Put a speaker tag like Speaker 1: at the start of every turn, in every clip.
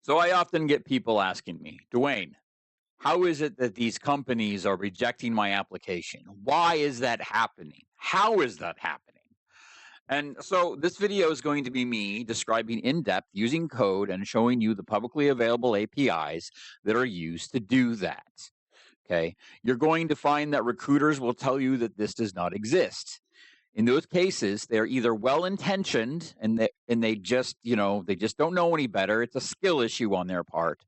Speaker 1: So I often get people asking me, Dwayne, how is it that these companies are rejecting my application? Why is that happening? How is that happening? And so this video is going to be me describing in depth using code and showing you the publicly available APIs that are used to do that. Okay. You're going to find that recruiters will tell you that this does not exist. In those cases, they're either well-intentioned and they just, they just don't know any better. It's a skill issue on their part,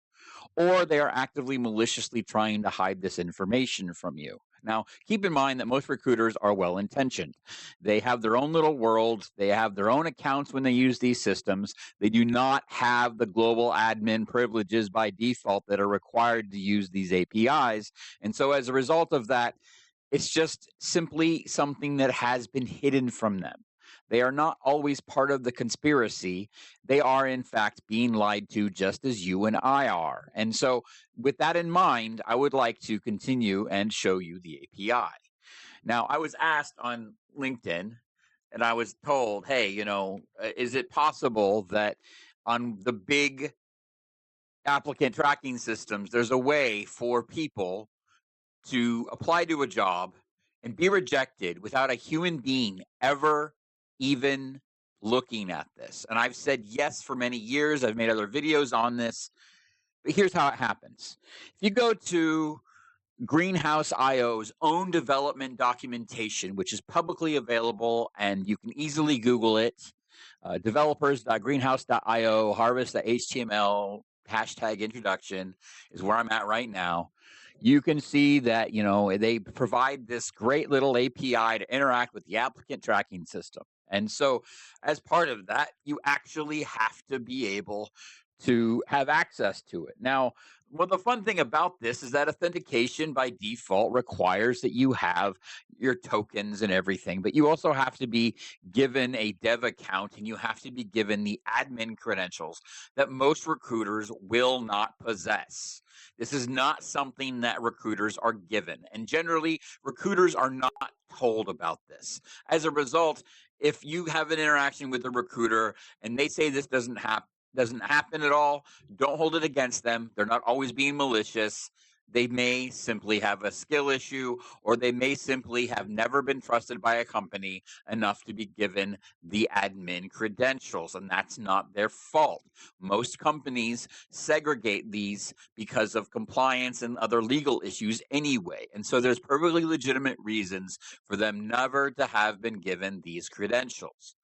Speaker 1: or they are actively maliciously trying to hide this information from you. Now, keep in mind that most recruiters are well intentioned. They have their own little world, they have their own accounts when they use these systems. They do not have the global admin privileges by default that are required to use these APIs. And so, as a result of that, it's just simply something that has been hidden from them. They are not always part of the conspiracy. They are, in fact, being lied to just as you and I are. And so, with that in mind, I would like to continue and show you the API. Now, I was asked on LinkedIn, and I was told, hey, is it possible that on the big applicant tracking systems, there's a way for people to apply to a job and be rejected without a human being ever even looking at this? And I've said yes for many years. I've made other videos on this. But here's how it happens. If you go to Greenhouse IO's own development documentation, which is publicly available and you can easily Google it, developers.greenhouse.io, harvest.html, hashtag introduction is where I'm at right now. You can see that, they provide this great little API to interact with the applicant tracking system. And so as part of that, you actually have to be able to have access to it. Now, well, the fun thing about this is that authentication by default requires that you have your tokens and everything, but you also have to be given a dev account and you have to be given the admin credentials that most recruiters will not possess. This is not something that recruiters are given, and generally, recruiters are not told about this. As a result, if you have an interaction with a recruiter and they say this doesn't happen at all, don't hold it against them. They're not always being malicious. They may simply have a skill issue, or they may simply have never been trusted by a company enough to be given the admin credentials, and that's not their fault. Most companies segregate these because of compliance and other legal issues anyway, and so there's perfectly legitimate reasons for them never to have been given these credentials.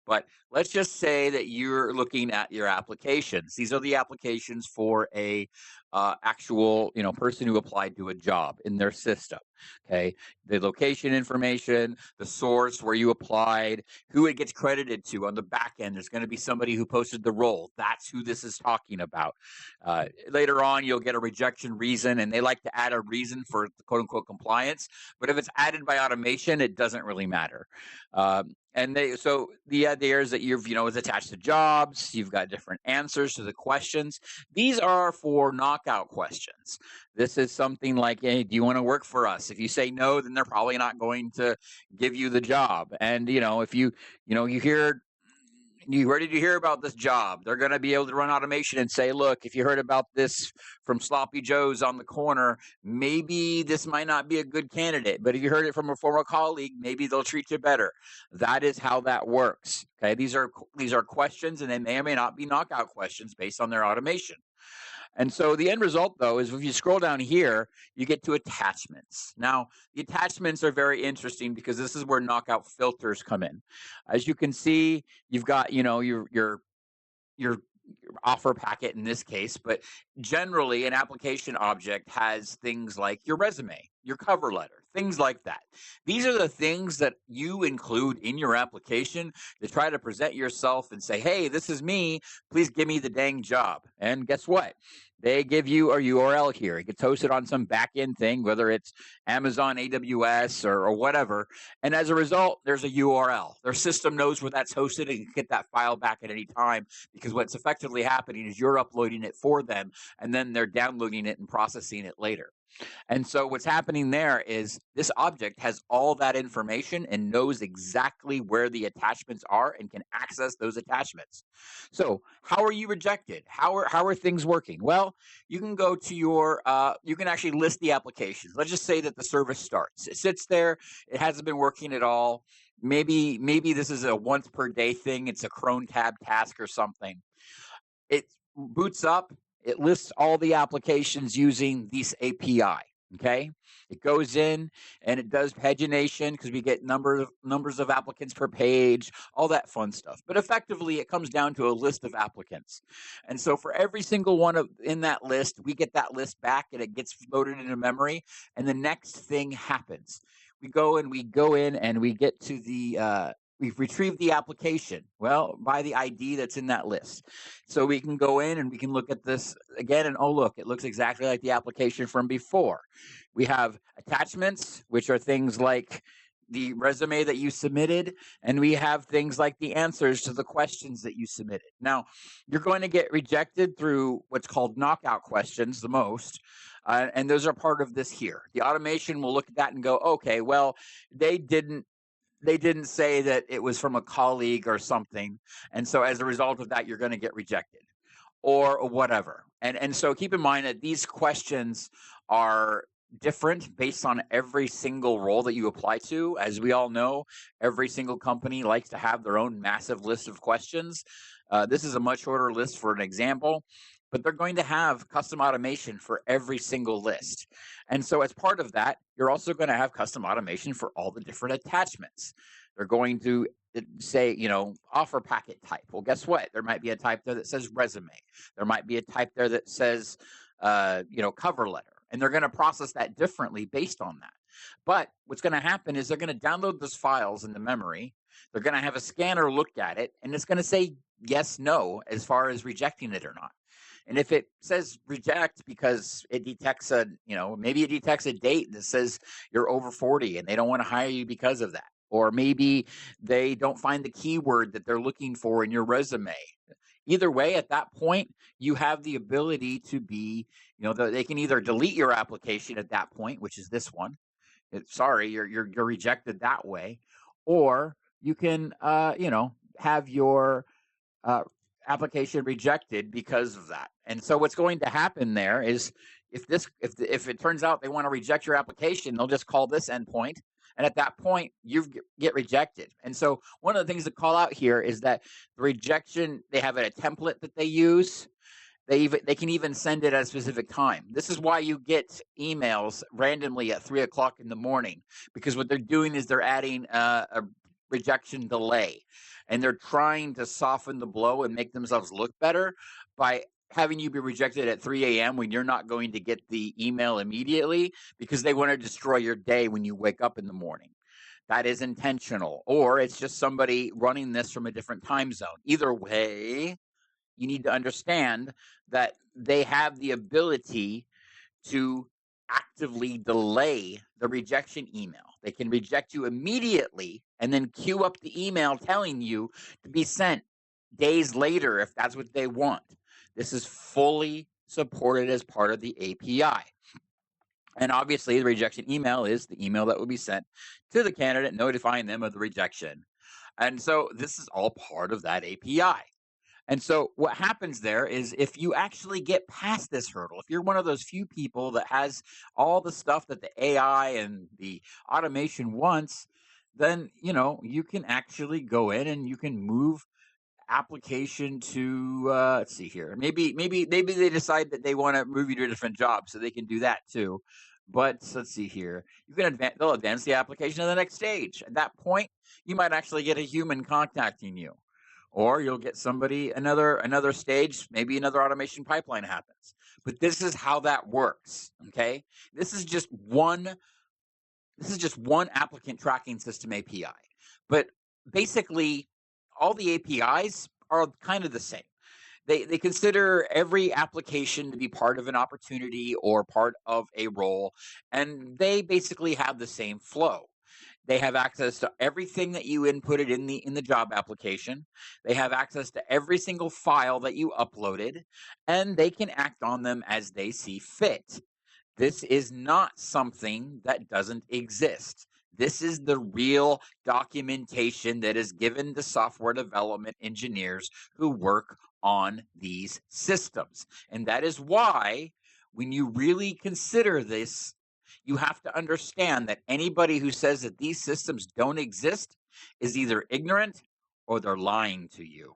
Speaker 1: But let's just say that you're looking at your applications. These are the applications for a actual, person who applied to a job in their system. Okay, the location information, the source where you applied, who it gets credited to on the back end. There's going to be somebody who posted the role. That's who this is talking about. Later on, you'll get a rejection reason, and they like to add a reason for quote unquote compliance. But if it's added by automation, it doesn't really matter. So the idea is that it's attached to jobs. You've got different answers to the questions. These are for knockout questions. This is something like, hey, do you want to work for us? If you say no, then they're probably not going to give you the job. And, if where did you hear about this job? They're going to be able to run automation and say, look, if you heard about this from Sloppy Joe's on the corner, maybe this might not be a good candidate. But if you heard it from a former colleague, maybe they'll treat you better. That is how that works. Okay, these are questions, and they may or may not be knockout questions based on their automation. And so the end result, though, is if you scroll down here, you get to attachments. Now, the attachments are very interesting because this is where knockout filters come in. As you can see, you've got, your offer packet in this case, but generally an application object has things like your resume, your cover letter, things like that. These are the things that you include in your application to try to present yourself and say, hey, this is me, please give me the dang job. And guess what? They give you a URL here. It gets hosted on some back-end thing, whether it's Amazon, AWS, or whatever. And as a result, there's a URL. Their system knows where that's hosted and can get that file back at any time, because what's effectively happening is you're uploading it for them, and then they're downloading it and processing it later. And so what's happening there is this object has all that information and knows exactly where the attachments are and can access those attachments. So how are you rejected? How are things working? Well, you can go to your, you can actually list the applications. Let's just say that the service starts. It sits there. It hasn't been working at all. Maybe this is a once per day thing. It's a cron tab task or something. It boots up. It lists all the applications using this API. Okay, it goes in and it does pagination because we get numbers of applicants per page, all that fun stuff. But effectively, it comes down to a list of applicants. And so for every single one in that list, we get that list back and it gets loaded into memory. And the next thing happens. We go in and we get to the we've retrieved the application, well, by the ID that's in that list. So we can go in and we can look at this again, and oh, look, it looks exactly like the application from before. We have attachments, which are things like the resume that you submitted, and we have things like the answers to the questions that you submitted. Now, you're going to get rejected through what's called knockout questions the most. And those are part of this here. The automation will look at that and go, okay, well, they didn't say that it was from a colleague or something. And so as a result of that, you're going to get rejected or whatever. And so keep in mind that these questions are different based on every single role that you apply to. As we all know, every single company likes to have their own massive list of questions. This is a much shorter list for an example, but they're going to have custom automation for every single list. And so as part of that, you're also going to have custom automation for all the different attachments. They're going to say, offer packet type. Well, guess what? There might be a type there that says resume. There might be a type there that says, cover letter. And they're going to process that differently based on that. But what's going to happen is they're going to download those files into memory. They're going to have a scanner look at it, and it's going to say yes, no, as far as rejecting it or not. And if it says reject because it detects maybe it detects a date that says you're over 40 and they don't want to hire you because of that. Or maybe they don't find the keyword that they're looking for in your resume. Either way, at that point, you have the ability to be, they can either delete your application at that point, which is this one. Sorry, you're rejected that way. Or you can, have your application rejected because of that. And so what's going to happen there is if it turns out they want to reject your application, they'll just call this endpoint. And at that point, you get rejected. And so one of the things to call out here is that the rejection, they have a template that they use. They can even send it at a specific time. This is why you get emails randomly at 3 o'clock in the morning, because what they're doing is they're adding a rejection delay. And they're trying to soften the blow and make themselves look better by having you be rejected at 3 a.m. when you're not going to get the email immediately, because they want to destroy your day when you wake up in the morning. That is intentional, or it's just somebody running this from a different time zone. Either way, you need to understand that they have the ability to actively delay the rejection email. They can reject you immediately and then queue up the email telling you to be sent days later if that's what they want. This is fully supported as part of the API. And obviously, the rejection email is the email that will be sent to the candidate notifying them of the rejection. And so this is all part of that API. And so what happens there is if you actually get past this hurdle, if you're one of those few people that has all the stuff that the AI and the automation wants, then, you can actually go in and you can move application to, let's see here. Maybe they decide that they want to move you to a different job, so they can do that too. But let's see here. They'll advance the application to the next stage. At that point, you might actually get a human contacting you. Or you'll get somebody, another stage, maybe another automation pipeline happens. But this is how that works, okay? This is just one applicant tracking system API. But basically, all the APIs are kind of the same. They consider every application to be part of an opportunity or part of a role, and they basically have the same flow. They have access to everything that you inputted in the job application. They have access to every single file that you uploaded, and they can act on them as they see fit. This is not something that doesn't exist. This is the real documentation that is given to software development engineers who work on these systems. And that is why, when you really consider this, you have to understand that anybody who says that these systems don't exist is either ignorant or they're lying to you.